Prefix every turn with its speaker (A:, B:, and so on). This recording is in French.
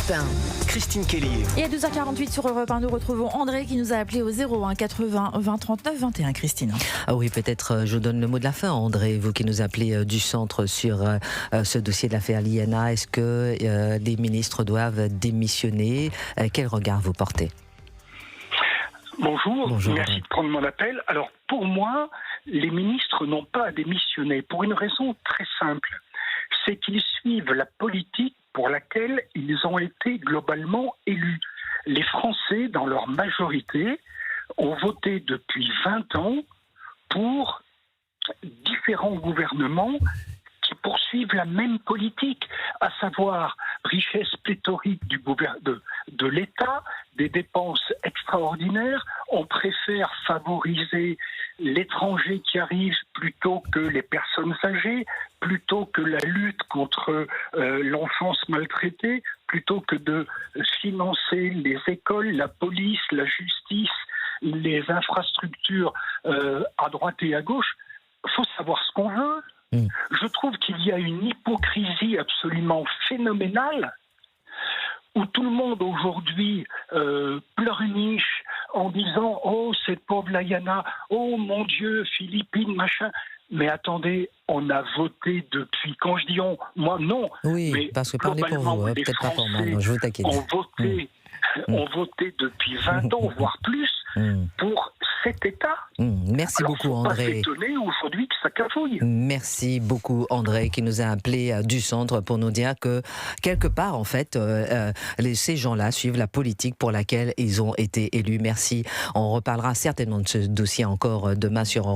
A: Europe 1. Christine Kelly.
B: Et à 12h48 sur Europe 1, nous retrouvons André qui nous a appelé au 01 80 20 39 21, Christine.
C: Ah oui, peut-être je donne le mot de la fin, André, vous qui nous appelez du centre sur ce dossier de l'affaire Liana. Est-ce que les ministres doivent démissionner? Quel regard vous portez?
D: Bonjour, merci
C: André.
D: de prendre mon appel. Alors, pour moi, les ministres n'ont pas à démissionner pour une raison très simple. C'est qu'ils suivent la politique pour laquelle ils ont été globalement élus. Les Français, dans leur majorité, ont voté depuis 20 ans pour différents gouvernements qui poursuivent la même politique, à savoir richesse pléthorique de l'État, des dépenses extraordinaires. On préfère favoriser l'étranger qui arrive plutôt que les personnes âgées, plutôt que la lutte contre l'enfance maltraitée, plutôt que de financer les écoles, la police, la justice, les infrastructures à droite et à gauche. Il faut savoir ce qu'on veut. Je trouve qu'il y a une hypocrisie absolument phénoménale où tout le monde aujourd'hui pleurniche en disant « Oh, cette pauvre Liana, oh mon Dieu, Philippines, machin ». Mais attendez, on a voté depuis, quand je dis on, moi non.
C: Oui,
D: mais
C: parce que parlez pour vous,
D: les
C: peut-être pas pour moi,
D: Français
C: non, je vous taquine.
D: ont voté depuis 20 ans, voire plus, pour cet État.
C: Merci
D: Alors,
C: beaucoup,
D: faut pas
C: André.
D: s'étonner aujourd'hui que ça cafouille.
C: Merci beaucoup, André, qui nous a appelé du centre pour nous dire que, quelque part, en fait, ces gens-là suivent la politique pour laquelle ils ont été élus. Merci. On reparlera certainement de ce dossier encore demain sur Europe.